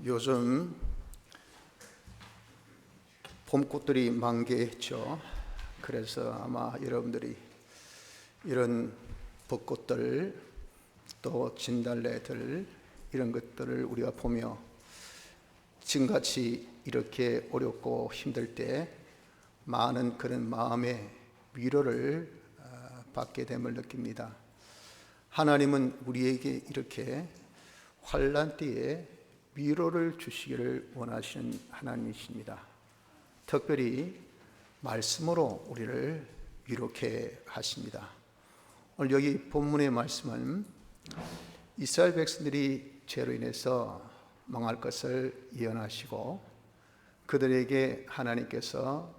요즘 봄꽃들이 만개했죠. 그래서 아마 여러분들이 이런 벚꽃들 또 진달래들 이런 것들을 우리가 보며 지금같이 이렇게 어렵고 힘들 때 많은 그런 마음의 위로를 받게 됨을 느낍니다. 하나님은 우리에게 이렇게 환난 때에 위로를 주시기를 원하시는 하나님이십니다. 특별히 말씀으로 우리를 위로케 하십니다. 오늘 여기 본문의 말씀은 이스라엘 백성들이 죄로 인해서 망할 것을 예언하시고 그들에게 하나님께서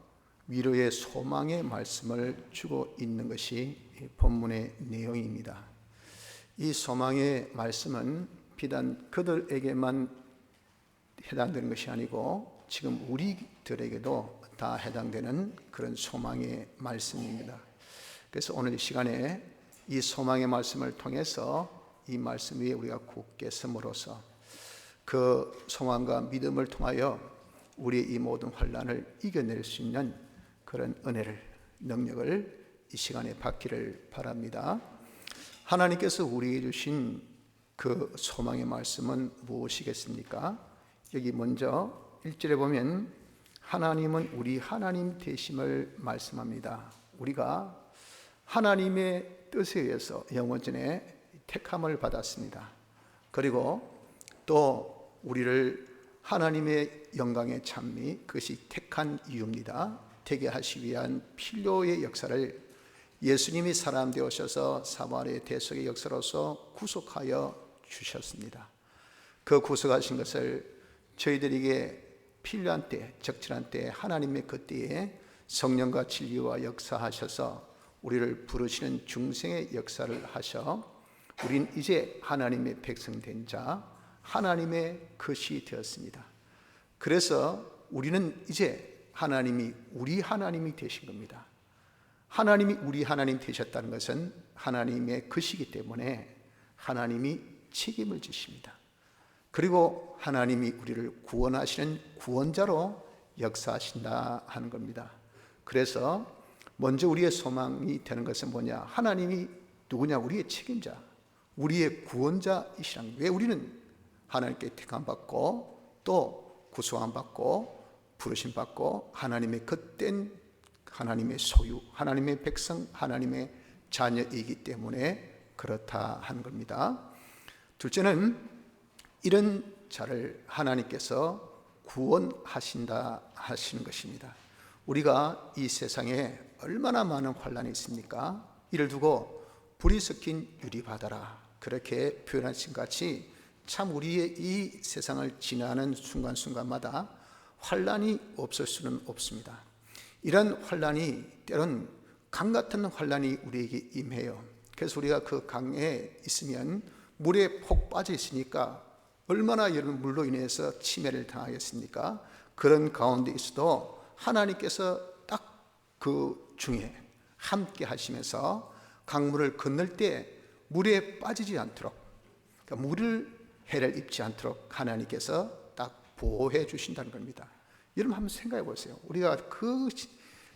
위로의 소망의 말씀을 주고 있는 것이 본문의 내용입니다. 이 소망의 말씀은 비단 그들에게만 해당되는 것이 아니고 지금 우리들에게도 다 해당되는 그런 소망의 말씀입니다. 그래서 오늘 이 시간에 이 소망의 말씀을 통해서 이 말씀 위에 우리가 굳게 서므로서 그 소망과 믿음을 통하여 우리의 이 모든 환난을 이겨낼 수 있는 그런 은혜를, 능력을 이 시간에 받기를 바랍니다. 하나님께서 우리에게 주신 그 소망의 말씀은 무엇이겠습니까? 여기 먼저 1절에 보면 하나님은 우리 하나님 되심을 말씀합니다. 우리가 하나님의 뜻에 의해서 영원전에 택함을 받았습니다. 그리고 또 우리를 하나님의 영광의 찬미, 그것이 택한 이유입니다. 되게 하시기 위한 필요의 역사를 예수님이 사람 되어셔서 사마리아 대속의 역사로서 구속하여 주셨습니다. 그 구속하신 것을 저희들에게 필요한 때, 적절한 때 하나님의 그때에 성령과 진리와 역사하셔서 우리를 부르시는 중생의 역사를 하셔 우린 이제 하나님의 백성 된 자, 하나님의 것이 되었습니다. 그래서 우리는 이제 하나님이 우리 하나님이 되신 겁니다. 하나님이 우리 하나님 되셨다는 것은 하나님의 것이기 때문에 하나님이 책임을 지십니다. 그리고 하나님이 우리를 구원하시는 구원자로 역사하신다 하는 겁니다. 그래서 먼저 우리의 소망이 되는 것은 뭐냐? 하나님이 누구냐? 우리의 책임자, 우리의 구원자이시라는 거예요. 왜 우리는 하나님께 택함받고 또 구속함받고 부르심받고 하나님의 겉된 하나님의 소유, 하나님의 백성, 하나님의 자녀이기 때문에 그렇다 하는 겁니다. 둘째는 이런 자를 하나님께서 구원하신다 하시는 것입니다. 우리가 이 세상에 얼마나 많은 환난이 있습니까? 이를 두고 불이 섞인 유리바다라 그렇게 표현하신 같이 참 우리의 이 세상을 지나는 순간순간마다 환난이 없을 수는 없습니다. 이런 환난이 때론 강 같은 환난이 우리에게 임해요. 그래서 우리가 그 강에 있으면 물에 폭 빠져 있으니까 얼마나 이런 물로 인해서 치매를 당하겠습니까? 그런 가운데 있어도 하나님께서 딱 그 중에 함께 하시면서 강물을 건널 때 물에 빠지지 않도록, 그러니까 물을 해를 입지 않도록 하나님께서 딱 보호해 주신다는 겁니다. 여러분 한번 생각해 보세요. 우리가 그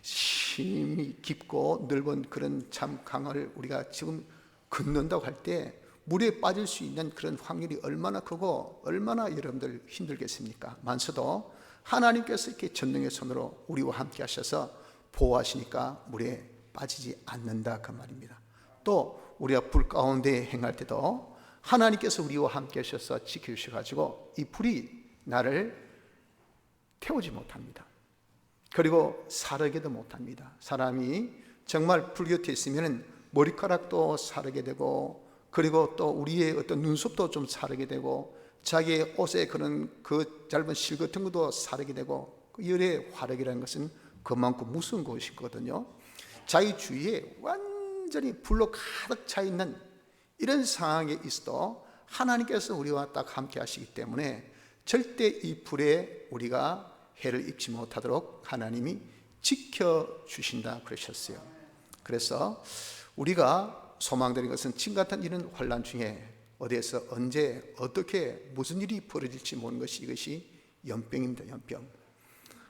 심이 깊고 넓은 그런 참 강을 우리가 지금 건넌다고 할 때 물에 빠질 수 있는 그런 확률이 얼마나 크고 얼마나 여러분들 힘들겠습니까? 만서도 하나님께서 이렇게 전능의 손으로 우리와 함께 하셔서 보호하시니까 물에 빠지지 않는다 그 말입니다. 또 우리가 불 가운데 행할 때도 하나님께서 우리와 함께 하셔서 지켜주셔가지고 이 불이 나를 태우지 못합니다. 그리고 사르게도 못합니다. 사람이 정말 불 곁에 있으면 머리카락도 사르게 되고 그리고 또 우리의 어떤 눈썹도 좀 사르게 되고 자기의 옷에 그런 그 짧은 실 같은 것도 사르게 되고 그 열의 화력이라는 것은 그만큼 무서운 것이거든요. 자기 주위에 완전히 불로 가득 차 있는 이런 상황에 있어도 하나님께서 우리와 딱 함께 하시기 때문에 절대 이 불에 우리가 해를 입지 못하도록 하나님이 지켜주신다 그러셨어요. 그래서 우리가 소망되는 것은 지금 같은 이런 환난 중에 어디에서 언제 어떻게 무슨 일이 벌어질지 모르는 것이 이것이 연병입니다. 연병.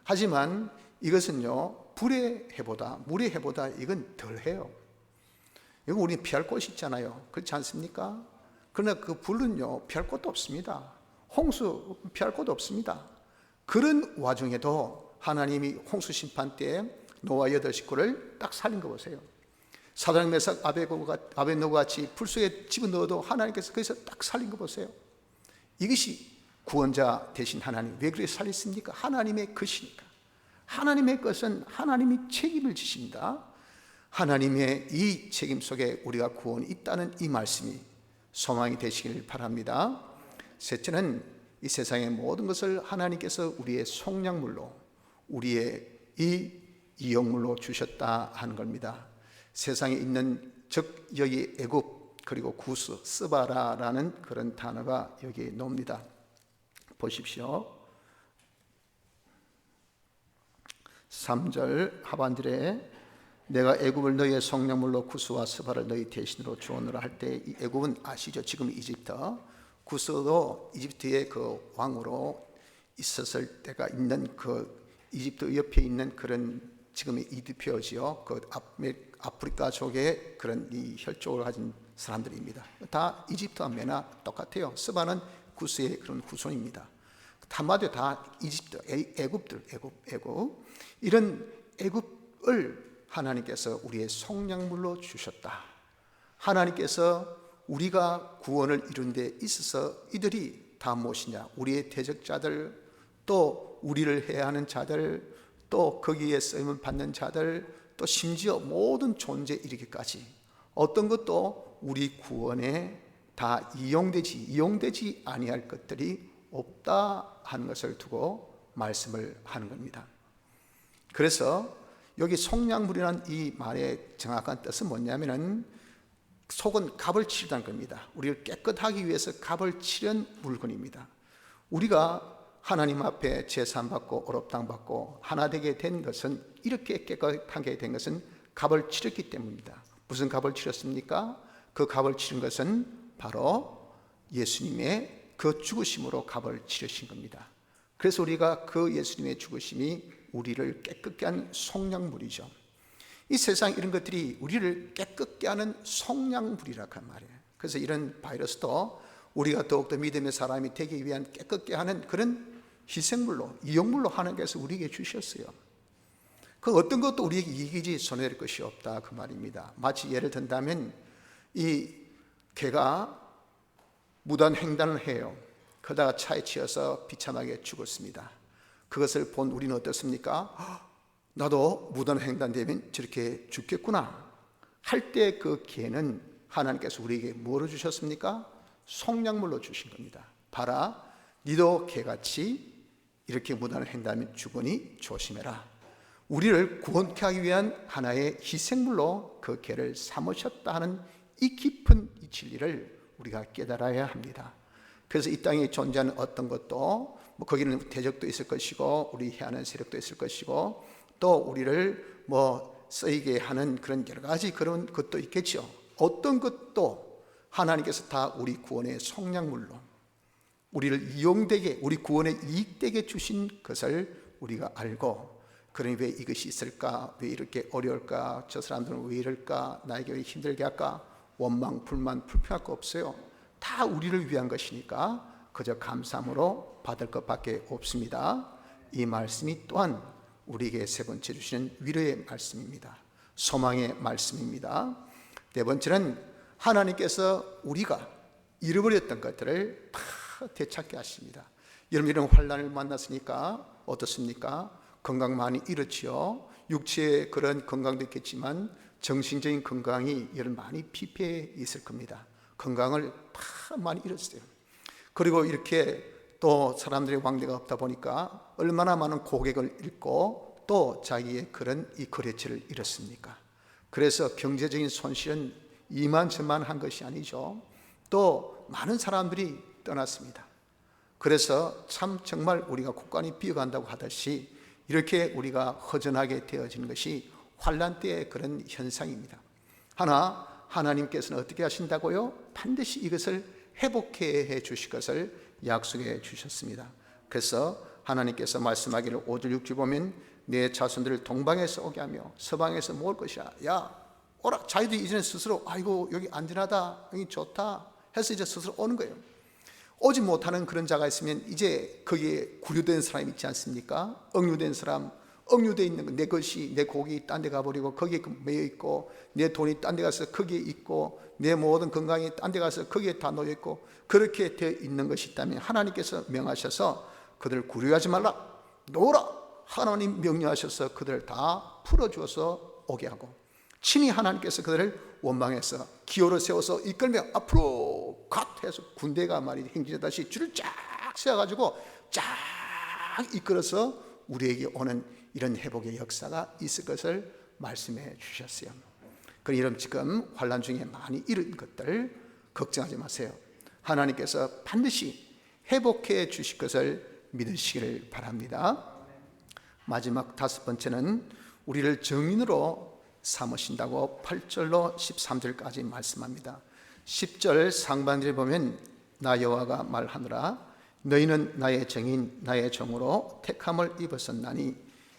하지만 이것은요, 불의 해보다 물의 해보다 이건 덜해요. 이거 우리는 피할 곳이 있잖아요. 그렇지 않습니까? 그러나 그 불은요, 피할 곳도 없습니다. 홍수 피할 곳도 없습니다. 그런 와중에도 하나님이 홍수 심판 때에 노아 8식구를 딱 살린 거 보세요. 사드락 메삭 아베노고 같이 불 속에 집어넣어도 하나님께서 거기서 딱 살린 거 보세요. 이것이 구원자 되신 하나님. 왜 그렇게 살렸습니까? 하나님의 것이니까. 하나님의 것은 하나님이 책임을 지십니다. 하나님의 이 책임 속에 우리가 구원이 있다는 이 말씀이 소망이 되시길 바랍니다. 셋째는 이 세상의 모든 것을 하나님께서 우리의 속량물로, 우리의 이 이용물로 주셨다 하는 겁니다. 세상에 있는, 즉 여기 애굽 그리고 구스, 스바라라는 그런 단어가 여기에 나옵니다. 보십시오. 3절 하반절에 내가 애굽을 너희의 속량물로 구스와 스바를 너희 대신으로 주오노라 할 때, 이 애굽은 아시죠? 지금 이집트. 구스도 이집트의 그 왕으로 있었을 때가 있는 그 이집트 옆에 있는 그런 지금의 이디오피아지요. 그 아프리카 쪽에 그런 이 혈족을 가진 사람들입니다. 다 이집트와 매나 똑같아요. 스바는 구스의 그런 후손입니다. 한마디로 다 이집트, 애굽. 이런 애굽을 하나님께서 우리의 속량물로 주셨다. 하나님께서 우리가 구원을 이룬 데 있어서 이들이 다 무엇이냐? 우리의 대적자들, 또 우리를 해야 하는 자들, 또 거기에 쓰임을 받는 자들, 또 심지어 모든 존재 이르기까지 어떤 것도 우리 구원에 다 이용되지 아니할 것들이 없다 하는 것을 두고 말씀을 하는 겁니다. 그래서 여기 속량물이라는 이 말의 정확한 뜻은 뭐냐면은, 속은 값을 치르다는 겁니다. 우리를 깨끗하기 위해서 값을 치른 물건입니다. 우리가 하나님 앞에 제사받고 오롭당 받고 하나 되게 된 것은, 이렇게 깨끗하게 된 것은 값을 치렀기 때문입니다. 무슨 값을 치렀습니까? 그 값을 치른 것은 바로 예수님의 그 죽으심으로 값을 치르신 겁니다. 그래서 우리가 그 예수님의 죽으심이 우리를 깨끗게 한 속량물이죠. 이 세상 이런 것들이 우리를 깨끗게 하는 속량물이라고 말이에요. 그래서 이런 바이러스도 우리가 더욱더 믿음의 사람이 되기 위한 깨끗게 하는 그런 희생물로, 이용물로 하나님께서 우리에게 주셨어요. 그 어떤 것도 우리에게 이익이지 손해될 것이 없다 그 말입니다. 마치 예를 든다면 이 개가 무단 횡단을 해요. 그러다가 차에 치여서 비참하게 죽었습니다. 그것을 본 우리는 어떻습니까? 나도 무단 횡단되면 저렇게 죽겠구나 할 때 그 개는 하나님께서 우리에게 뭐로 주셨습니까? 속량물로 주신 겁니다. 봐라, 니도 개같이 이렇게 무단 횡단하면 죽으니 조심해라. 우리를 구원케 하기 위한 하나의 희생물로 그 개를 삼으셨다 하는 이 깊은 이 진리를 우리가 깨달아야 합니다. 그래서 이 땅에 존재하는 어떤 것도, 거기는 대적도 있을 것이고 우리 해하는 세력도 있을 것이고 또 우리를 쓰이게 하는 그런 여러 가지 그런 것도 있겠죠. 어떤 것도 하나님께서 다 우리 구원의 속량물로, 우리를 이용되게, 우리 구원에 이익되게 주신 것을 우리가 알고, 그러니 왜 이것이 있을까? 왜 이렇게 어려울까? 저 사람들은 왜 이럴까? 나에게 왜 힘들게 할까? 원망, 불만, 불평할 거 없어요. 다 우리를 위한 것이니까 그저 감사함으로 받을 것밖에 없습니다. 이 말씀이 또한 우리에게 세 번째 주시는 위로의 말씀입니다. 소망의 말씀입니다. 네 번째는 하나님께서 우리가 잃어버렸던 것들을 다 되찾게 하십니다. 여러분, 이런 환난을 만났으니까 어떻습니까? 건강 많이 잃었지요. 육체의 그런 건강도 있겠지만 정신적인 건강이 여러분 많이 피폐해 있을 겁니다. 건강을 다 많이 잃었어요. 그리고 이렇게 또 사람들의 왕래가 없다 보니까 얼마나 많은 고객을 잃고 또 자기의 그런 이 거래처를 잃었습니까? 그래서 경제적인 손실은 이만저만한 것이 아니죠. 또 많은 사람들이 떠났습니다. 그래서 참 정말 우리가 곳간이 비어간다고 하듯이 이렇게 우리가 허전하게 되어지는 것이 환난 때의 그런 현상입니다. 하나님께서는 어떻게 하신다고요? 반드시 이것을 회복해 주실 것을 약속해 주셨습니다. 그래서 하나님께서 말씀하기를 5절 6절 보면 내 자손들을 동방에서 오게 하며 서방에서 모을 것이야. 야 오라. 자기들이 이제는 스스로 아이고 여기 안전하다, 여기 좋다 해서 이제 스스로 오는 거예요. 오지 못하는 그런 자가 있으면 이제 거기에 구류된 사람이 있지 않습니까? 억류된 사람, 억류되어 있는 거, 내 것이, 내 곡이 딴 데 가버리고 거기에 매여 있고, 내 돈이 딴 데 가서 거기에 있고, 내 모든 건강이 딴 데 가서 거기에 다 놓여 있고, 그렇게 되어 있는 것이 있다면 하나님께서 명하셔서 그들을 구류하지 말라, 놓으라. 하나님 명령하셔서 그들을 다 풀어주어서 오게 하고, 친히 하나님께서 그들을 원망해서 기호를 세워서 이끌며 앞으로 갓 해서 군대가 말이 행진하듯이 줄을 쫙 세워가지고 쫙 이끌어서 우리에게 오는 이런 회복의 역사가 있을 것을 말씀해 주셨어요. 그럼 지금 환난 중에 많이 이런 것들 걱정하지 마세요. 하나님께서 반드시 회복해 주실 것을 믿으시기를 바랍니다. 마지막 다섯 번째는 우리를 증인으로 삼으신다고 8절로 13절까지 말씀합니다. 10절 상반절에 보면 나 여호와가 말하노라 너희는 나의 증인 나의 종으로 택함을 입었었나니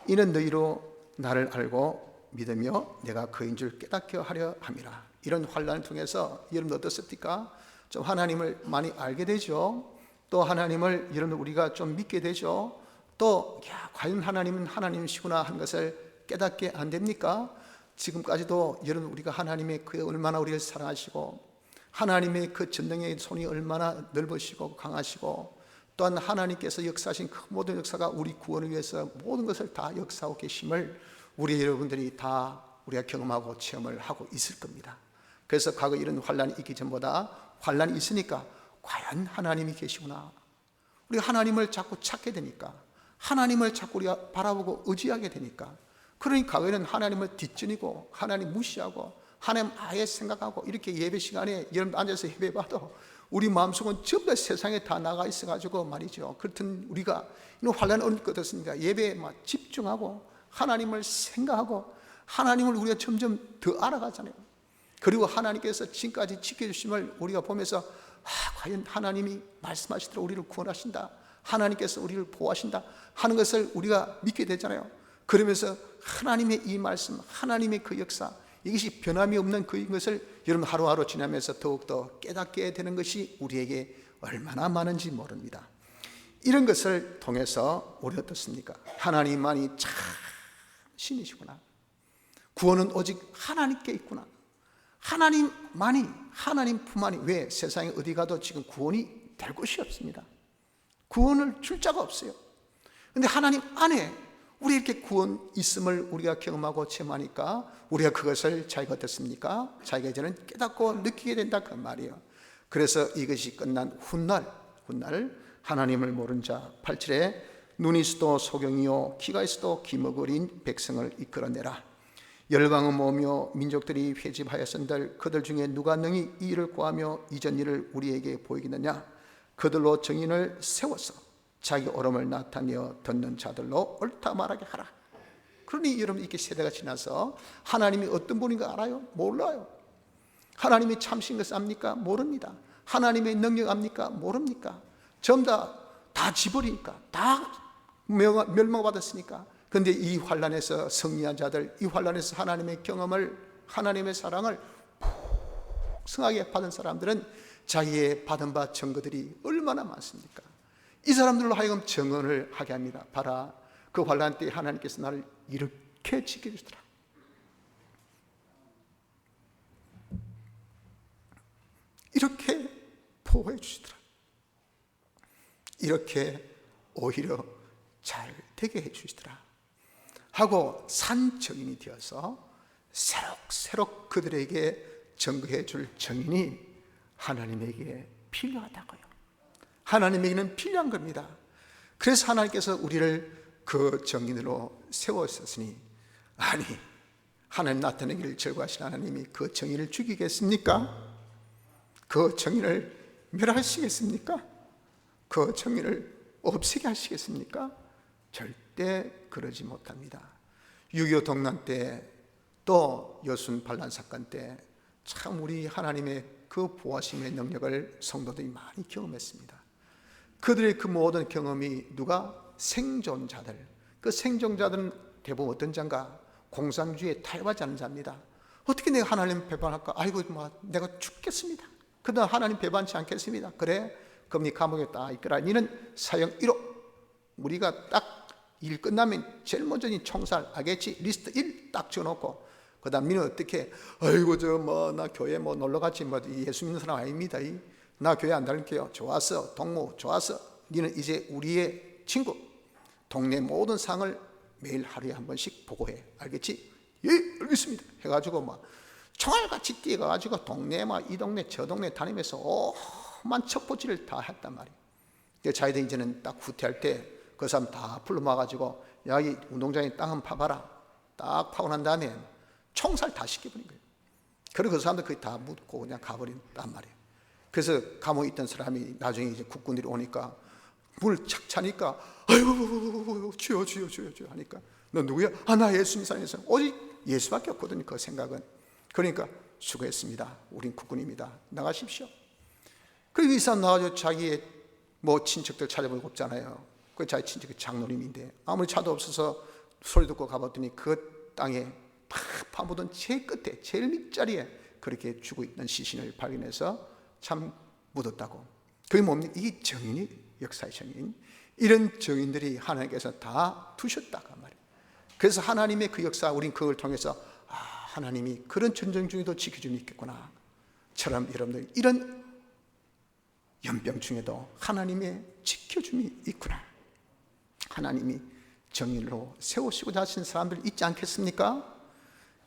이는 너희로 나를 알고 믿으며 내가 그인 줄 깨닫게 하려 함이라. 이런 환난을 통해서 여러분 어떻습니까? 좀 하나님을 많이 알게 되죠. 또 하나님을 여러분 우리가 좀 믿게 되죠. 또 과연 하나님은 하나님이시구나 하는 것을 깨닫게 안 됩니까? 지금까지도 여러분 우리가 하나님의 그 얼마나 우리를 사랑하시고 하나님의 그 전능의 손이 얼마나 넓으시고 강하시고 또한 하나님께서 역사하신 그 모든 역사가 우리 구원을 위해서 모든 것을 다 역사하고 계심을 우리 여러분들이 다 우리가 경험하고 체험을 하고 있을 겁니다. 그래서 과거 이런 환난이 있기 전보다 환난이 있으니까 과연 하나님이 계시구나, 우리가 하나님을 자꾸 찾게 되니까, 하나님을 자꾸 우리가 바라보고 의지하게 되니까, 그러니까 과거에는 하나님을 뒷전이고 하나님 무시하고 하나님 아예 생각하고 이렇게 예배 시간에 여러분 앉아서 예배봐도 우리 마음속은 전부 다 세상에 다 나가 있어가지고 말이죠. 그렇든 우리가 이런 환난이 어떻습니까? 예배에 막 집중하고 하나님을 생각하고 하나님을 우리가 점점 더 알아가잖아요. 그리고 하나님께서 지금까지 지켜주심을 우리가 보면서 과연 하나님이 말씀하시도록 우리를 구원하신다, 하나님께서 우리를 보호하신다 하는 것을 우리가 믿게 되잖아요. 그러면서 하나님의 이 말씀, 하나님의 그 역사, 이것이 변함이 없는 그것을 여러분 하루하루 지나면서 더욱더 깨닫게 되는 것이 우리에게 얼마나 많은지 모릅니다. 이런 것을 통해서 우리 어떻습니까? 하나님만이 참 신이시구나, 구원은 오직 하나님께 있구나, 하나님만이, 하나님뿐만이, 왜 세상에 어디 가도 지금 구원이 될 곳이 없습니다. 구원을 줄 자가 없어요. 그런데 하나님 안에 우리 이렇게 구원 있음을 우리가 경험하고 체험하니까 우리가 그것을 자기가 어떻습니까? 자기가 이제는 깨닫고 느끼게 된다 그 말이에요. 그래서 이것이 끝난 훗날 하나님을 모른 자 8절에 눈이 있어도 소경이요 귀가 있어도 기머거린 백성을 이끌어내라. 열방은 모으며 민족들이 회집하였은들 그들 중에 누가 능히 이 일을 구하며 이전 일을 우리에게 보이겠느냐. 그들로 증인을 세워서 자기 옳음을 나타내어 듣는 자들로 옳다 말하게 하라. 그러니 여러분 이렇게 세대가 지나서 하나님이 어떤 분인가 알아요? 몰라요. 하나님이 참신 것을 압니까? 모릅니다. 하나님의 능력 압니까? 모릅니까? 전부 다 지버리니까, 다 멸망받았으니까. 그런데 이 환난에서 승리한 자들, 이 환난에서 하나님의 경험을, 하나님의 사랑을 풍성하게 받은 사람들은 자기의 받은 바 증거들이 얼마나 많습니까? 이 사람들로 하여금 증언을 하게 합니다. 봐라, 그 환난 때 하나님께서 나를 이렇게 지켜주시더라, 이렇게 보호해 주시더라, 이렇게 오히려 잘 되게 해 주시더라 하고 산 증인이 되어서 새록새록 그들에게 증거해 줄 증인이 하나님에게 필요하다고요. 하나님에게는 필요한 겁니다. 그래서 하나님께서 우리를 그 증인으로 세웠으니, 아니 하나님 나타내기를 즐거워하시는 하나님이 그 증인을 죽이겠습니까? 그 증인을 멸하시겠습니까? 그 증인을 없애게 하시겠습니까? 절대 그러지 못합니다. 6.25 동란 때, 또 여순 반란 사건 때 참 우리 하나님의 그 보호하심의 능력을 성도들이 많이 경험했습니다. 그들의 그 모든 경험이 누가? 생존자들. 그 생존자들은 대부분 어떤 자인가? 공산주의에 타협하지 않는 자입니다. 어떻게 내가 하나님 배반할까? 아이고 내가 죽겠습니다. 그러나 하나님 배반치 않겠습니다. 그래? 그럼 네 감옥에 딱 있거라. 니는 사형 1호. 우리가 딱 일 끝나면 제일 먼저 니 총살, 알겠지? 리스트 1 딱 적어놓고, 그 다음 니는 어떻게? 아이고 나 교회 놀러갔지 예수 믿는 사람 아닙니다. 나 교회 안 다닐게요. 좋았어. 동무 좋았어. 니는 이제 우리의 친구. 동네 모든 상을 매일 하루에 한 번씩 보고해. 알겠지? 예, 알겠습니다. 해가지고 총알같이 뛰어가가지고 동네 이 동네 저 동네 다니면서 오만 첩보질을 다 했단 말이에요. 자기들 이제는 딱 후퇴할 때 그 사람 다 불러 모아가지고 야, 이 운동장에 땅 한번 파봐라. 딱 파고 난 다음에 총살 다 시켜버린 거예요. 그리고 그 사람들 거의 다 묻고 그냥 가버린단 말이에요. 그래서 감옥에 있던 사람이 나중에 이제 국군들이 오니까 문을 착 차니까 아이고 주여 하니까 너 누구야? 나 예수 믿는 사람이었어요. 오직 예수밖에 없거든요. 그 생각은. 그러니까 수고했습니다. 우린 국군입니다. 나가십시오. 그리고 이 사람 나가서 자기의 친척들 찾아보고 없잖아요. 그 자기 친척이 장로님인데 아무리 차도 없어서 소리 듣고 가봤더니 그 땅에 팍 파묻은 제일 끝에 제일 밑자리에 그렇게 죽어 있는 시신을 발견해서 참 묻었다고. 그게 뭡니까? 이게 정인이 역사의 정인. 이런 정인들이 하나님께서 다 두셨다고 말이에요. 그래서 하나님의 그 역사, 우린 그걸 통해서 하나님이 그런 전쟁 중에도 지켜줌이 있겠구나 처럼 여러분들 이런 연병 중에도 하나님의 지켜줌이 있구나. 하나님이 정인으로 세우시고자 하신 사람들 있지 않겠습니까?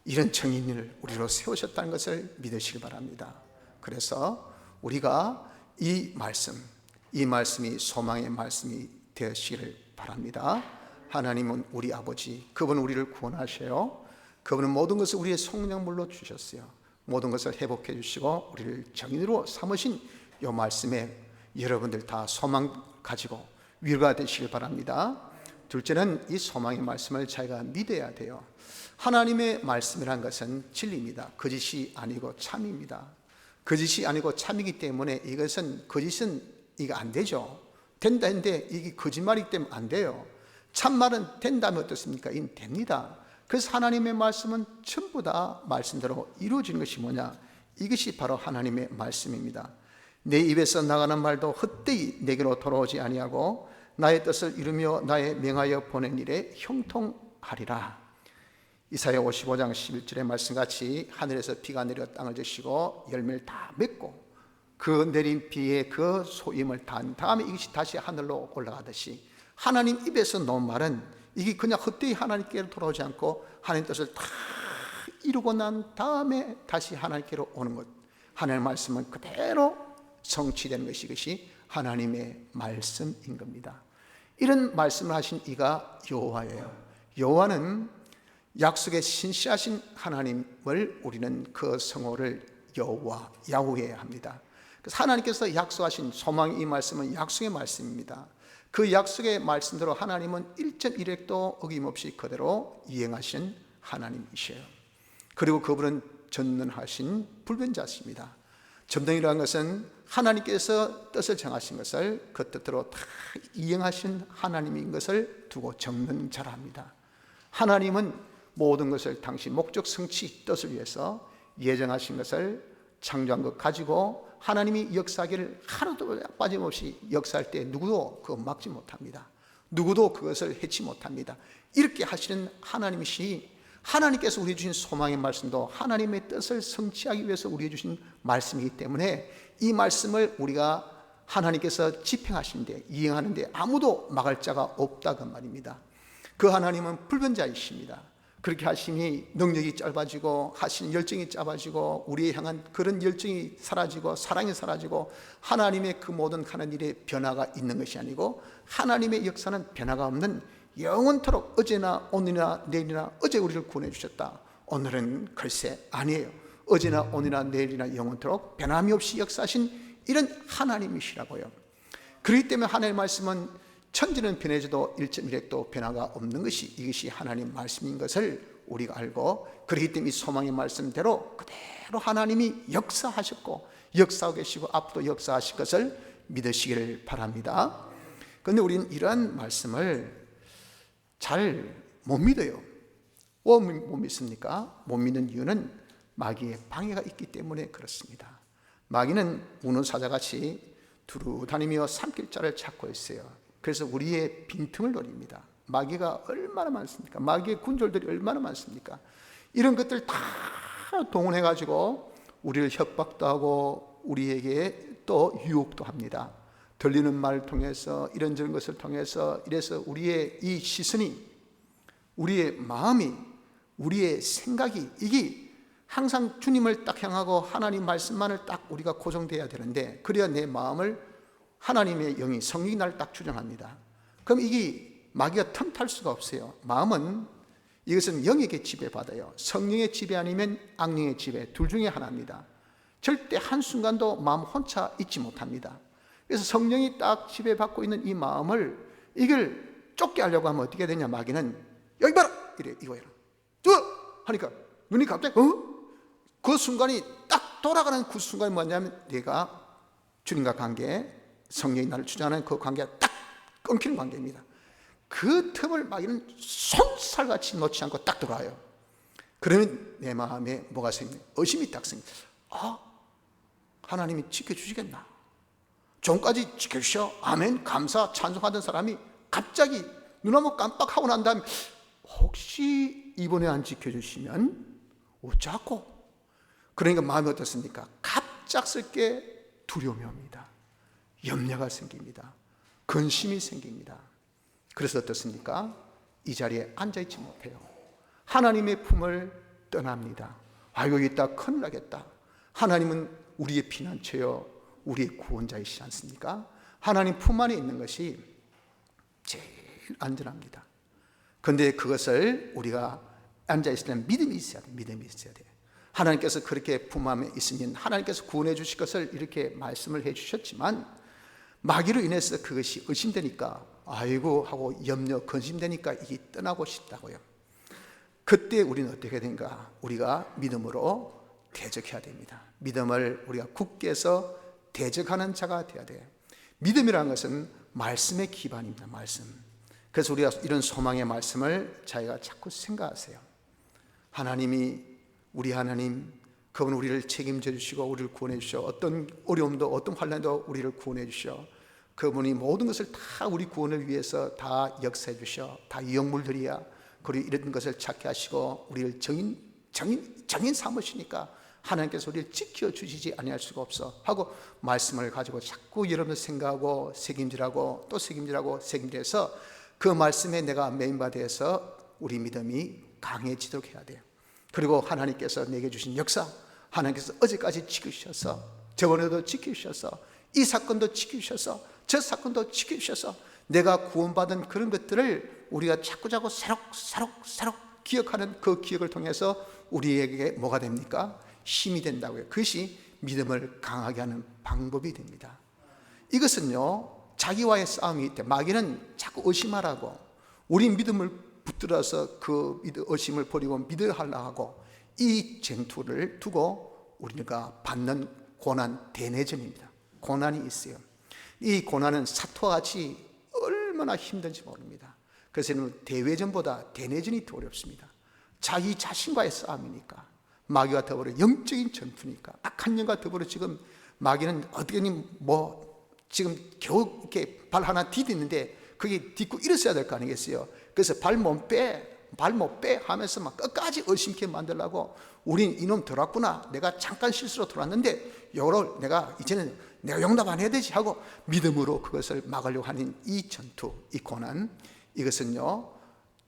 이런 정인을 우리로 세우셨다는 것을 믿으시기 바랍니다. 그래서 우리가 이 말씀이 소망의 말씀이 되시기를 바랍니다. 하나님은 우리 아버지, 그분은 우리를 구원하셔요. 그분은 모든 것을 우리의 속량물로 주셨어요. 모든 것을 회복해 주시고 우리를 정인으로 삼으신 이 말씀에 여러분들 다 소망 가지고 위로가 되시길 바랍니다. 둘째는 이 소망의 말씀을 자기가 믿어야 돼요. 하나님의 말씀이란 것은 진리입니다. 거짓이 아니고 참입니다. 거짓이 아니고 참이기 때문에 거짓은 이게 안 되죠. 된다 했는데 이게 거짓말이기 때문에 안 돼요. 참말은 된다면 어떻습니까? 이는 됩니다. 그래서 하나님의 말씀은 전부 다 말씀대로 이루어지는 것이 뭐냐? 이것이 바로 하나님의 말씀입니다. 내 입에서 나가는 말도 헛되이 내게로 돌아오지 아니하고 나의 뜻을 이루며 나의 명하여 보낸 일에 형통하리라. 이사야 55장 11절의 말씀같이 하늘에서 비가 내려 땅을 적시고 열매를 다 맺고 그 내린 비에 그 소임을 단 다음에 이것이 다시 하늘로 올라가듯이 하나님 입에서 나온 말은 이게 그냥 헛되이 하나님께로 돌아오지 않고 하나님 뜻을 다 이루고 난 다음에 다시 하나님께로 오는 것. 하나님의 말씀은 그대로 성취되는 것이 이것이 하나님의 말씀인 겁니다. 이런 말씀을 하신 이가 여호와예요. 여호와는 약속에 신실하신 하나님을 우리는 그 성호를 여호와, 야후웨 합니다. 그래서 하나님께서 약속하신 소망의 이 말씀은 약속의 말씀입니다. 그 약속의 말씀대로 하나님은 1.1획도 어김없이 그대로 이행하신 하나님이셔요. 그리고 그분은 전능하신 불변자십니다. 전능이라는 것은 하나님께서 뜻을 정하신 것을 그 뜻대로 다 이행하신 하나님인 것을 두고 전능자라 합니다. 하나님은 모든 것을 당신 목적 성취 뜻을 위해서 예정하신 것을 창조한 것 가지고 하나님이 역사하기를 하나도 빠짐없이 역사할 때 누구도 그거 막지 못합니다. 누구도 그것을 해치 못합니다. 이렇게 하시는 하나님이시 하나님께서 우리에게 주신 소망의 말씀도 하나님의 뜻을 성취하기 위해서 우리에게 주신 말씀이기 때문에 이 말씀을 우리가 하나님께서 집행하시는데 이행하는데 아무도 막을 자가 없다고 말입니다. 그 하나님은 불변자이십니다. 그렇게 하시니 능력이 짧아지고 하시는 열정이 짧아지고 우리에 향한 그런 열정이 사라지고 사랑이 사라지고 하나님의 그 모든 하는 일에 변화가 있는 것이 아니고 하나님의 역사는 변화가 없는 영원토록 어제나 오늘이나 내일이나 어제 우리를 구원해 주셨다. 오늘은 글쎄 아니에요. 어제나 오늘이나 내일이나 영원토록 변함이 없이 역사하신 이런 하나님이시라고요. 그렇기 때문에 하나님의 말씀은 천지는 변해져도 1.1획도 변화가 없는 것이 이것이 하나님 말씀인 것을 우리가 알고, 그렇기 때문에 이 소망의 말씀대로 그대로 하나님이 역사하셨고 역사하고 계시고 앞으로 역사하실 것을 믿으시기를 바랍니다. 그런데 우리는 이러한 말씀을 잘 못 믿어요. 왜 못 믿습니까? 못 믿는 이유는 마귀의 방해가 있기 때문에 그렇습니다. 마귀는 우는 사자같이 두루 다니며 삼킬 자를 찾고 있어요. 그래서 우리의 빈틈을 노립니다. 마귀가 얼마나 많습니까? 마귀의 군졸들이 얼마나 많습니까? 이런 것들 다 동원해가지고 우리를 협박도 하고 우리에게 또 유혹도 합니다. 들리는 말을 통해서 이런저런 것을 통해서 이래서 우리의 이 시선이, 우리의 마음이, 우리의 생각이 이게 항상 주님을 딱 향하고 하나님 말씀만을 딱 우리가 고정돼야 되는데, 그래야 내 마음을 하나님의 영이, 성령이 나를 딱 주장합니다. 그럼 이게 마귀가 틈탈 수가 없어요. 마음은 이것은 영에게 지배받아요. 성령의 지배 아니면 악령의 지배, 둘 중에 하나입니다. 절대 한순간도 마음 혼자 있지 못합니다. 그래서 성령이 딱 지배받고 있는 이 마음을 이걸 쫓게 하려고 하면 어떻게 되냐, 마귀는 여기 봐라! 이래, 이거야. 하니까 눈이 갑자기 그 순간이 딱 돌아가는 그 순간이 뭐냐면 내가 주님과 관계, 성령이 나를 주장하는 그 관계가 딱 끊기는 관계입니다. 그 틈을 마귀는 손살같이 놓지 않고 딱 들어와요. 그러면 내 마음에 뭐가 생깁니까? 의심이 딱 생깁니다. 하나님이 지켜주시겠나? 종까지 지켜주셔, 아멘, 감사, 찬송하던 사람이 갑자기 눈 한번 깜빡하고 난 다음에 혹시 이번에 안 지켜주시면 어쩌고? 그러니까 마음이 어떻습니까? 갑작스럽게 두려움이 옵니다. 염려가 생깁니다. 근심이 생깁니다. 그래서 어떻습니까? 이 자리에 앉아있지 못해요. 하나님의 품을 떠납니다. 여기 있다 큰일 나겠다. 하나님은 우리의 피난처요, 우리의 구원자이시지 않습니까? 하나님 품 안에 있는 것이 제일 안전합니다. 그런데 그것을 우리가 앉아있을 때는 믿음이 있어야 돼요. 믿음이 있어야 돼요. 하나님께서 그렇게 품 안에 있으면 하나님께서 구원해 주실 것을 이렇게 말씀을 해 주셨지만, 마귀로 인해서 그것이 의심되니까 아이고 하고 염려, 근심되니까 이게 떠나고 싶다고요. 그때 우리는 어떻게 된가? 우리가 믿음으로 대적해야 됩니다. 믿음을 우리가 굳게 해서 대적하는 자가 되어야 돼요. 믿음이라는 것은 말씀의 기반입니다. 말씀. 그래서 우리가 이런 소망의 말씀을 자기가 자꾸 생각하세요. 하나님이, 우리 하나님, 그분 우리를 책임져 주시고 우리를 구원해 주시오. 어떤 어려움도 어떤 환난도 우리를 구원해 주시오. 그분이 모든 것을 다 우리 구원을 위해서 다 역사해 주시오. 다 영물들이야. 그리고 이런 것을 찾게 하시고 우리를 정인 삼으시니까 하나님께서 우리를 지켜주시지 아니할 수가 없어 하고 말씀을 가지고 자꾸 여러분들 생각하고 책임질하고 또 책임질해서 그 말씀에 내가 메인바디에서 우리 믿음이 강해지도록 해야 돼요. 그리고 하나님께서 내게 주신 역사, 하나님께서 어제까지 지키셔서, 저번에도 지키셔서, 이 사건도 지키셔서, 저 사건도 지키셔서 내가 구원받은 그런 것들을 우리가 자꾸자꾸 새록 기억하는 그 기억을 통해서 우리에게 뭐가 됩니까? 힘이 된다고요. 그것이 믿음을 강하게 하는 방법이 됩니다. 이것은요, 자기와의 싸움이 있대. 마귀는 자꾸 의심하라고, 우리 믿음을 붙들어서 그 의심을 버리고 믿어야 하려고 하고, 이 전투를 두고 우리가 받는 고난, 대내전입니다. 고난이 있어요. 이 고난은 사토와 같이 얼마나 힘든지 모릅니다. 그래서 대외전보다 대내전이 더 어렵습니다. 자기 자신과의 싸움이니까, 마귀와 더불어 영적인 전투니까, 악한 영과 더불어 지금 마귀는 어떻게든 지금 겨우 이렇게 발 하나 디디는데 그게 딛고 일어서야 될 거 아니겠어요? 그래서 발 못 빼 하면서 막 끝까지 의심케 만들려고, 우린 이놈 들어왔구나, 내가 잠깐 실수로 들어왔는데 이거를 내가 이제는 내가 용납 안 해야 되지 하고 믿음으로 그것을 막으려고 하는 이 전투, 이 고난, 이것은요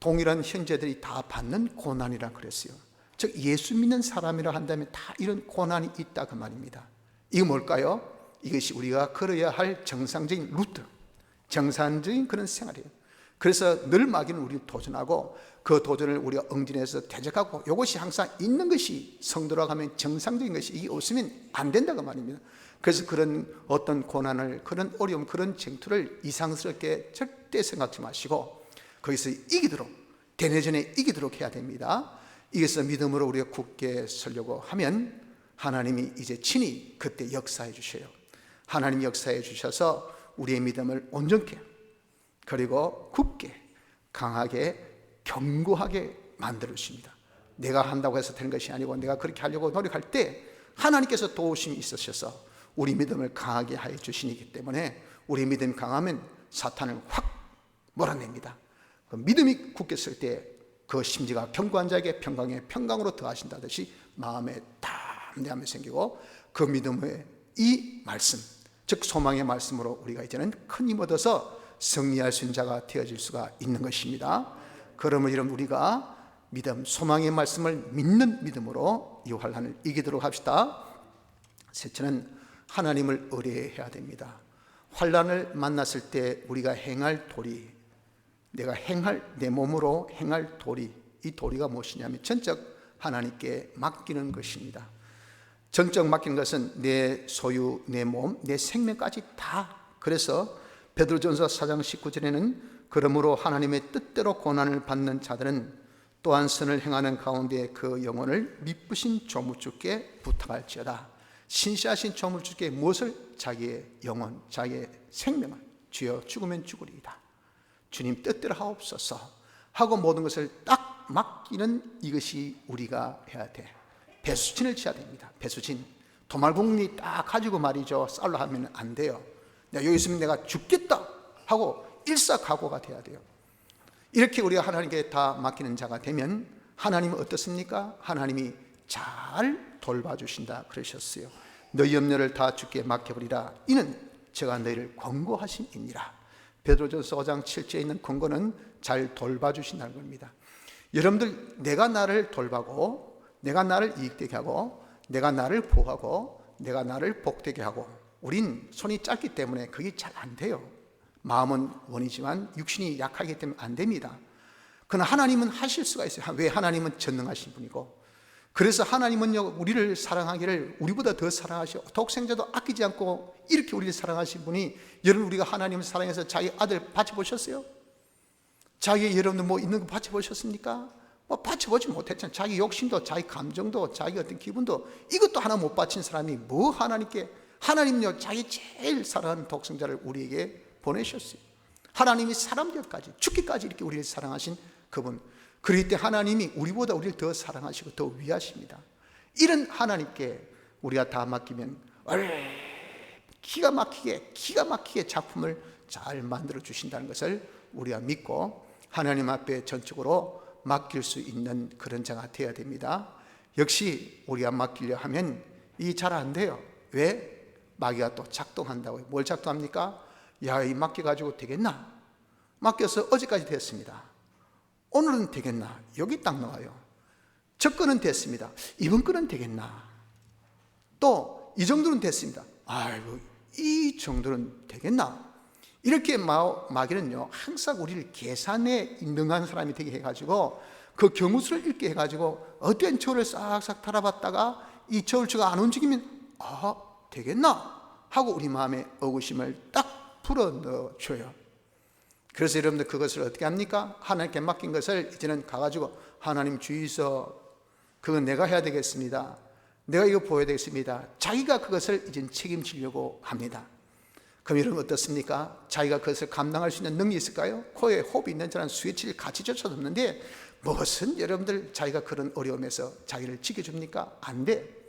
동일한 형제들이 다 받는 고난이라 그랬어요. 즉 예수 믿는 사람이라 한다면 다 이런 고난이 있다 그 말입니다. 이거 뭘까요? 이것이 우리가 걸어야 할 정상적인 루트, 정상적인 그런 생활이에요. 그래서 늘 마귀는 우리를 도전하고 그 도전을 우리가 응진해서 대적하고, 이것이 항상 있는 것이 성도라고 하면 정상적인 것이, 이게 없으면 안 된다고 말입니다. 그래서 그런 어떤 고난을, 그런 어려움, 그런 쟁투를 이상스럽게 절대 생각지 마시고 거기서 이기도록, 대내전에 이기도록 해야 됩니다. 이것을 믿음으로 우리가 굳게 서려고 하면 하나님이 이제 친히 그때 역사해 주셔요. 하나님 역사해 주셔서 우리의 믿음을 온전케, 그리고 굳게, 강하게, 견고하게 만들어 주십니다. 내가 한다고 해서 되는 것이 아니고 내가 그렇게 하려고 노력할 때 하나님께서 도우심이 있으셔서 우리 믿음을 강하게 하여 주시기 때문에 우리 믿음이 강하면 사탄을 확 몰아냅니다. 그 믿음이 굳게 설 때 그 심지가 견고한 자에게 평강에 평강으로 더하신다듯이 마음에 담대함이 생기고 그 믿음의 이 말씀, 즉 소망의 말씀으로 우리가 이제는 큰 힘 얻어서 승리할 수 있는 자가 되어질 수가 있는 것입니다. 그러면 여러분, 우리가 믿음, 소망의 말씀을 믿는 믿음으로 이 환난을 이기도록 합시다. 셋째는 하나님을 의뢰해야 됩니다. 환난을 만났을 때 우리가 행할 도리, 내가 내 몸으로 행할 도리, 이 도리가 무엇이냐면 전적 하나님께 맡기는 것입니다. 전적 맡기는 것은 내 소유, 내 몸, 내 생명까지 다. 그래서 베드로전서 4장 19절에는 그러므로 하나님의 뜻대로 고난을 받는 자들은 또한 선을 행하는 가운데 그 영혼을 미쁘신 조물주께 부탁할지어다. 신실하신 조물주께 무엇을? 자기의 영혼, 자기의 생명을 주여 죽으면 죽으리이다, 주님 뜻대로 하옵소서 하고 모든 것을 딱 맡기는, 이것이 우리가 해야 돼. 배수진을 지어야 됩니다. 배수진, 도말공리 딱 가지고 말이죠, 쌀로 하면 안 돼요. 내가 여기 있으면 내가 죽겠다 하고 일사각오가 돼야 돼요. 이렇게 우리가 하나님께 다 맡기는 자가 되면 하나님은 어떻습니까? 하나님이 잘 돌봐주신다 그러셨어요. 너희 염려를 다 주께 맡겨버리라, 이는 제가 너희를 권고하심이니라. 베드로전서 5장 7절에 있는 권고는 잘 돌봐주신다는 겁니다. 여러분들, 내가 나를 돌봐고, 내가 나를 이익되게 하고, 내가 나를 보호하고, 내가 나를 복되게 하고, 우린 손이 짧기 때문에 그게 잘 안 돼요. 마음은 원이지만 육신이 약하기 때문에 안 됩니다. 그러나 하나님은 하실 수가 있어요. 왜? 하나님은 전능하신 분이고, 그래서 하나님은요, 우리를 사랑하기를 우리보다 더 사랑하시고 독생자도 아끼지 않고 이렇게 우리를 사랑하신 분이, 여러분, 우리가 하나님을 사랑해서 자기 아들 바쳐보셨어요? 자기, 여러분들 뭐 있는 거 바쳐보셨습니까? 뭐 바쳐보지 못했잖아요. 자기 욕심도, 자기 감정도, 자기 어떤 기분도, 이것도 하나 못 바친 사람이 뭐 하나님께, 하나님요, 자기 제일 사랑하는 독생자를 우리에게 보내셨어요. 하나님이 사람들까지, 죽기까지 이렇게 우리를 사랑하신 그분, 그럴 때 하나님이 우리보다 우리를 더 사랑하시고 더 위하십니다. 이런 하나님께 우리가 다 맡기면 기가 막히게 작품을 잘 만들어 주신다는 것을 우리가 믿고 하나님 앞에 전적으로 맡길 수 있는 그런 자가 되어야 됩니다. 역시 우리가 맡기려 하면 이 잘 안 돼요. 왜? 마귀가 또 작동한다고요. 뭘 작동합니까? 야, 이 맡겨가지고 되겠나? 맡겨서 어제까지 됐습니다. 오늘은 되겠나? 여기 딱 나와요. 저 건은 됐습니다. 이번 건은 되겠나? 또 이 정도는 됐습니다. 아이고, 이 정도는 되겠나? 이렇게 마귀는요, 항상 우리를 계산에 능한 사람이 되게 해가지고 그 경우수를 읽게 해가지고 어떤 저울을 싹싹 달아봤다가 이 저울추가 안 움직이면 되겠나? 하고 우리 마음에 의구심을 딱 풀어넣어줘요. 그래서 여러분들 그것을 어떻게 합니까? 하나님께 맡긴 것을 이제는 가가지고 하나님 주의서 그건 내가 해야 되겠습니다. 내가 이거 보여야 되겠습니다. 자기가 그것을 이제 책임지려고 합니다. 그럼 여러분 어떻습니까? 자기가 그것을 감당할 수 있는 능력이 있을까요? 코에 호흡이 있는 저는 스위치를 같이 젖혀뒀는데 무슨 여러분들 자기가 그런 어려움에서 자기를 지켜줍니까? 안 돼.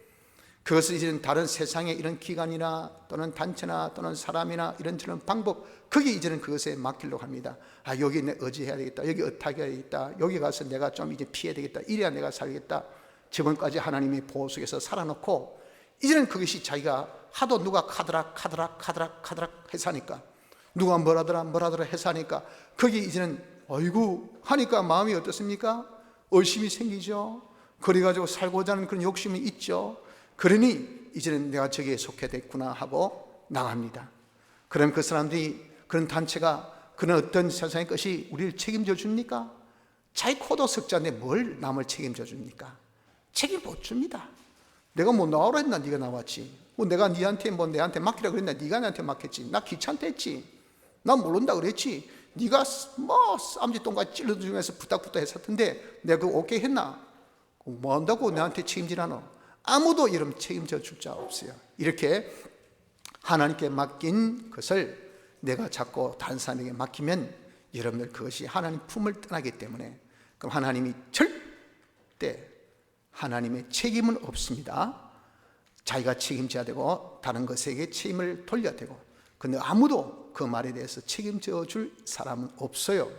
그것을 이제는 다른 세상의 이런 기관이나 또는 단체나 또는 사람이나 이런저런 방법, 그게 이제는 그것에 맡기려고 합니다. 여기 내 의지해야 되겠다, 여기 어떻게 해야 되겠다, 여기 가서 내가 좀 이제 피해야 되겠다, 이래야 내가 살겠다. 저번까지 하나님의 보호 속에서 살아놓고 이제는 그것이 자기가 하도 누가 카드락 해서 하니까, 누가 뭐라더라 해서 하니까 거기 이제는 어이구 하니까 마음이 어떻습니까? 의심이 생기죠. 그래가지고 살고자 하는 그런 욕심이 있죠. 그러니 이제는 내가 저기에 속해 됐구나 하고 나갑니다. 그럼 그 사람들이, 그런 단체가, 그런 어떤 세상의 것이 우리를 책임져 줍니까? 자기 코도 석자인데 뭘 남을 책임져 줍니까? 책임 못 줍니다. 내가 뭐 나오라 했나? 네가 나왔지. 뭐 내가 네한테 내한테 맡기라 그랬나? 네가 나한테 맡겼지. 나 귀찮다 했지. 나 모른다 그랬지. 네가 뭐 쌈지 똥같이 찔러주면서 부탁부탁 했었던데 내가 그거 오케이 했나? 뭐 한다고 나한테 책임지라노? 아무도 여러분 책임져 줄 자 없어요. 이렇게 하나님께 맡긴 것을 내가 자꾸 다른 사람에게 맡기면 여러분들 그것이 하나님 품을 떠나기 때문에, 그럼 하나님이 절대 하나님의 책임은 없습니다. 자기가 책임져야 되고 다른 것에게 책임을 돌려야 되고, 근데 아무도 그 말에 대해서 책임져 줄 사람은 없어요.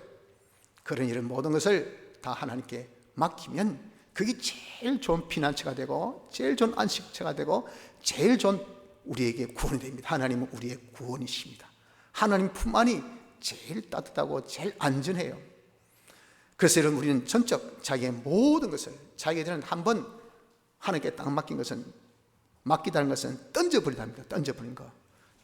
그런 이런 모든 것을 다 하나님께 맡기면 그게 제일 좋은 피난처가 되고 제일 좋은 안식처가 되고 제일 좋은 우리에게 구원이 됩니다. 하나님은 우리의 구원이십니다. 하나님 품 안이 제일 따뜻하고 제일 안전해요. 그래서 여러분, 우리는 전적 자기의 모든 것을, 자기들은 한번 하나님께 딱 맡긴 것은, 맡기다는 것은 던져버리답니다. 던져버린 거.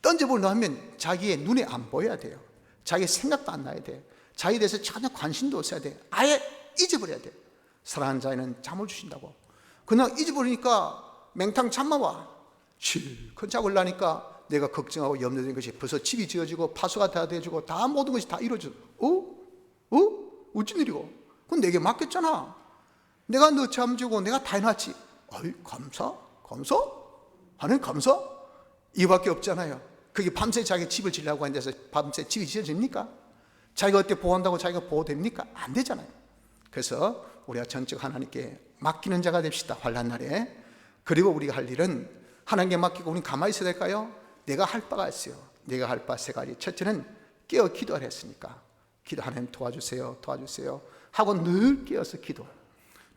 던져버리려 하면 자기의 눈에 안 보여야 돼요. 자기의 생각도 안 나야 돼요. 자기에 대해서 전혀 관심도 없어야 돼요. 아예 잊어버려야 돼요. 사랑하는 자에는 잠을 주신다고. 그냥 잊어버리니까 맹탕 잠만 와. 실컷 자고려니까 내가 걱정하고 염려된 것이 벌써 집이 지어지고 파수가 다 돼지고 다 모든 것이 다 이루어져. 어쩐 일이고? 그건 내게 맡겼잖아. 내가 너 잠주고 내가 다 해놨지. 어이, 감사? 하는 감사? 이거밖에 없잖아요. 그게 밤새 자기 집을 지으려고 하는 데서 밤새 집이 지어집니까? 자기가 어때 보호한다고 자기가 보호됩니까? 안 되잖아요. 그래서 우리가 전적 하나님께 맡기는 자가 됩시다. 환난 날에. 그리고 우리가 할 일은 하나님께 맡기고 우리는 가만히 있어야 될까요? 내가 할 바가 있어요. 내가 할 바 세 가지. 첫째는 깨어 기도를 했으니까 기도, 하나님 도와주세요 하고 늘 깨어서 기도.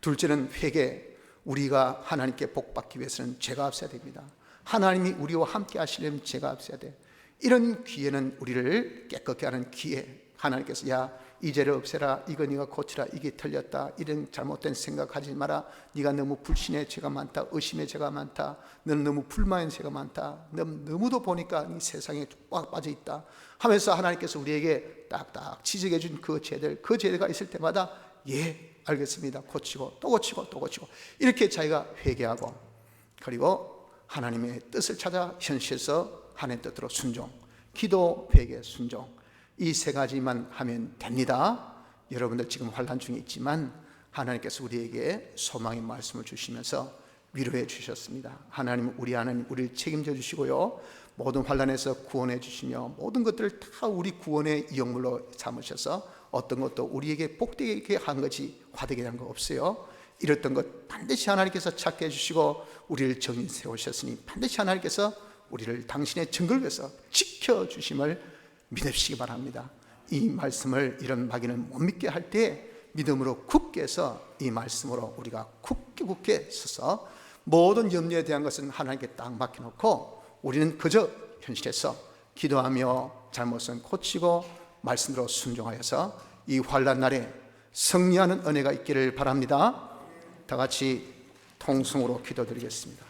둘째는 회개. 우리가 하나님께 복받기 위해서는 죄가 없어야 됩니다. 하나님이 우리와 함께 하시려면 죄가 없어야 돼. 이런 기회는 우리를 깨끗게 하는 기회. 하나님께서 야, 이 죄를 없애라, 이거 네가 고치라, 이게 틀렸다, 이런 잘못된 생각하지 마라, 네가 너무 불신의 죄가 많다, 의심의 죄가 많다, 너는 너무 불만의 죄가 많다, 너무도 보니까 이 세상에 꽉 빠져있다 하면서 하나님께서 우리에게 딱딱 지적해 준 그 죄들, 그 죄가 있을 때마다 예, 알겠습니다, 고치고 또 고치고 또 고치고, 이렇게 자기가 회개하고, 그리고 하나님의 뜻을 찾아 현실에서 하나님의 뜻으로 순종, 기도, 회개, 순종, 이 세 가지만 하면 됩니다. 여러분들 지금 환난 중에 있지만 하나님께서 우리에게 소망의 말씀을 주시면서 위로해 주셨습니다. 하나님은 우리를 책임져 주시고요, 모든 환난에서 구원해 주시며 모든 것들을 다 우리 구원의 이용물로 삼으셔서 어떤 것도 우리에게 복되게 한 것이 화되게 한 거 없어요. 이랬던 것 반드시 하나님께서 찾게 해주시고 우리를 정인 세우셨으니 반드시 하나님께서 우리를 당신의 정글에서 지켜주심을 믿으시기 바랍니다. 이 말씀을 이런 마귀는 못 믿게 할 때 믿음으로 굳게 해서 이 말씀으로 우리가 굳게 서서 모든 염려에 대한 것은 하나님께 딱 맡겨놓고 우리는 그저 현실에서 기도하며 잘못은 고치고 말씀으로 순종하여서 이 환난 날에 승리하는 은혜가 있기를 바랍니다. 다 같이 통성으로 기도드리겠습니다.